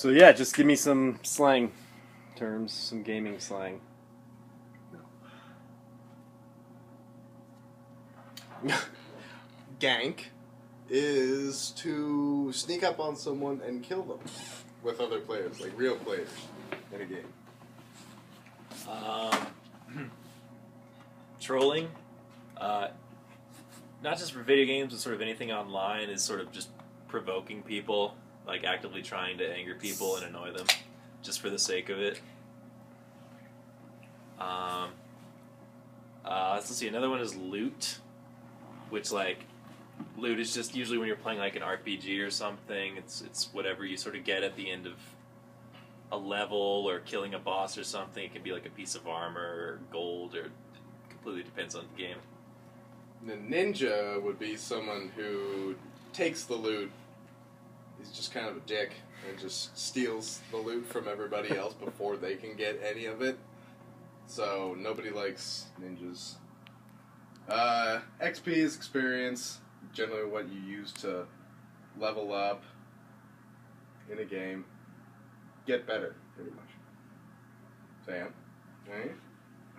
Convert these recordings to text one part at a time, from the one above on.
So yeah, just give me some slang terms, some gaming slang. Gank is to sneak up on someone and kill them with other players, like real players in a game. Trolling, not just for video games, but sort of anything online, is sort of just provoking people, like actively trying to anger people and annoy them, just for the sake of it. Let's see. Another one is loot, which loot is just usually when you're playing like an RPG or something. It's whatever you sort of get at the end of a level or killing a boss or something. It can be like a piece of armor or gold, or it completely depends on the game. The ninja would be someone who takes the loot. He's just kind of a dick and just steals the loot from everybody else before they can get any of it. So nobody likes ninjas. XP is experience, generally what you use to level up in a game. Get better, pretty much. Sam? Right?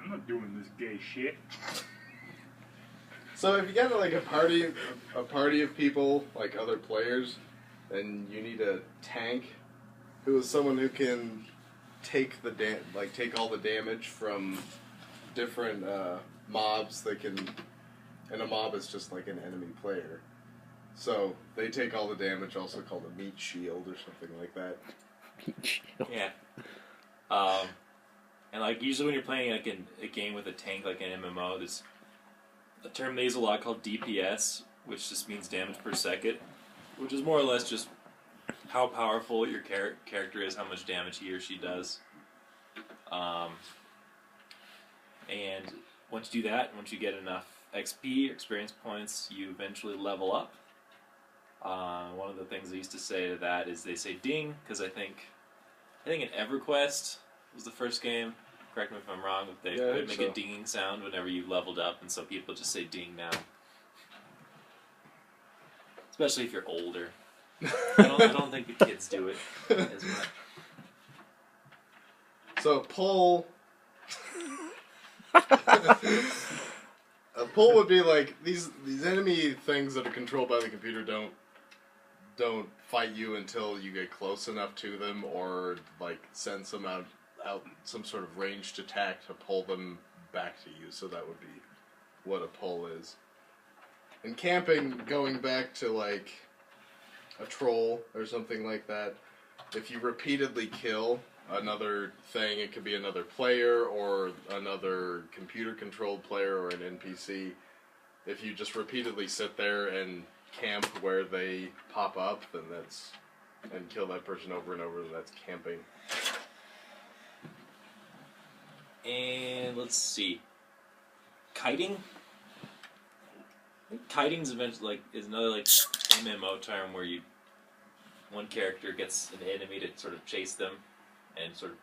I'm not doing this gay shit. So if you got like a party of people, like other players, then you need a tank who is someone who can take take all the damage from different mobs. They can, and a mob is just like an enemy player. So they take all the damage, also called a meat shield or something like that. Meat shield. Yeah. And like usually when you're playing like a game with a tank, like an MMO, there's a term they use a lot called DPS, which just means damage per second, which is more or less just how powerful your character is, how much damage he or she does. And once you do that, once you get enough XP, experience points, you eventually level up. One of the things they used to say to that is they say ding, because I think in EverQuest was the first game. Correct me if I'm wrong, but they would make a dinging sound whenever you leveled up, and so people just say ding now. Especially if you're older. I don't think the kids do it as much. So pull. A pull would be like these enemy things that are controlled by the computer don't fight you until you get close enough to them, or like send some out some sort of ranged attack to pull them back to you. So that would be what a pull is. And camping, going back to like a troll or something like that, if you repeatedly kill another thing, it could be another player or another computer-controlled player or an NPC. If you just repeatedly sit there and camp where they pop up, then and kill that person over and over, that's camping. And let's see, kiting. Kiting's eventually is another MMO term where one character gets an enemy to sort of chase them and sort of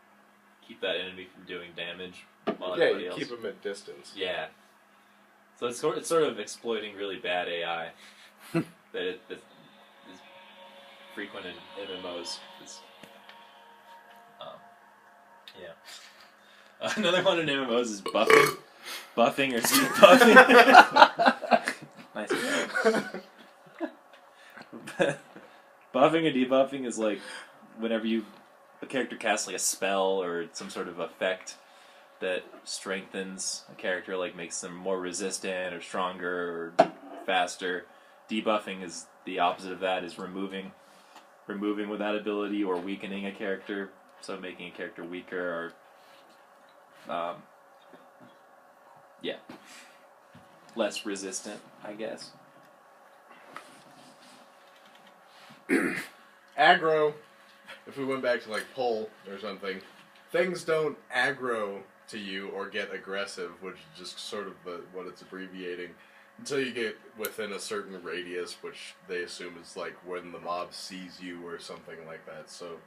keep that enemy from doing damage while everybody else. Keep them at distance. Yeah. So it's sort of exploiting really bad AI that is frequent in MMOs. Yeah. Another one in MMOs is buffing. Buffing or debuffing. Nice. Buffing or debuffing is like whenever a character casts like a spell or some sort of effect that strengthens a character, like makes them more resistant or stronger or faster. Debuffing is the opposite of that, is removing with that ability or weakening a character, so making a character weaker or less resistant, I guess. Aggro, if we went back to like pull or something, things don't aggro to you or get aggressive, which is just sort of what it's abbreviating, until you get within a certain radius, which they assume is like when the mob sees you or something like that. So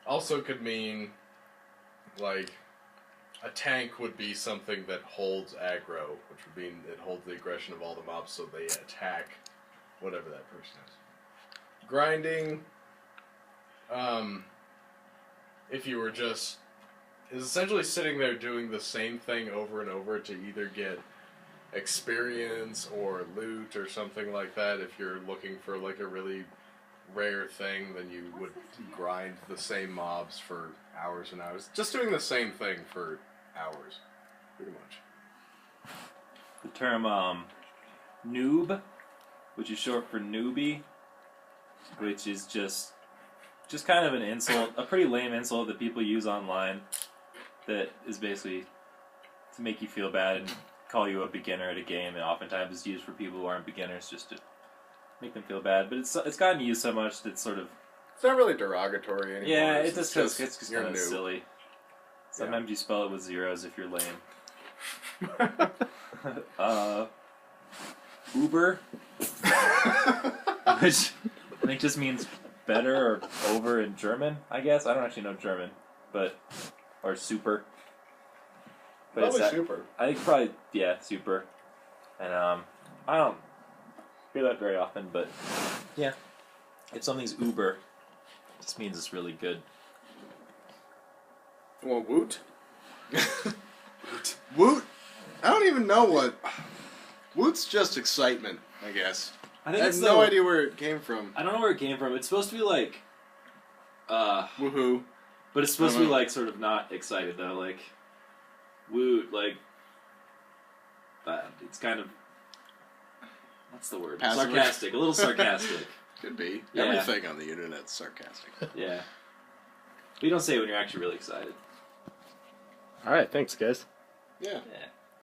also could mean like a tank would be something that holds aggro, which would mean it holds the aggression of all the mobs, so they attack whatever that person is. Grinding, if you were just is essentially sitting there doing the same thing over and over to either get experience or loot or something like that. If you're looking for like a really rare thing, then you would grind the same mobs for hours and hours. Just doing the same thing for hours, pretty much. The term noob, which is short for newbie, which is just kind of an insult, a pretty lame insult that people use online that is basically to make you feel bad and call you a beginner at a game, and oftentimes it's used for people who aren't beginners just to make them feel bad. But it's gotten used so much that it's not really derogatory anymore. Yeah, it's just kind of new. Silly. Sometimes you spell it with zeros if you're lame. Uber, which I think just means better or over in German, I guess. I don't actually know German, or super. But Probably super. I think probably, yeah, super. And I don't hear that very often, but yeah. If something's Uber, it just means it's really good. Well, woot? Woot? I don't even know what... Woot's just excitement, I guess. I think I have no idea where it came from. I don't know where it came from. It's supposed to be like... Woohoo. But it's supposed to be like sort of not excited, though. Like, woot, like... it's kind of... What's the word? Passive. Sarcastic. A little sarcastic. Could be. Yeah. Everything on the internet's sarcastic. Yeah. But you don't say it when you're actually really excited. All right, thanks, guys. Yeah. Yeah.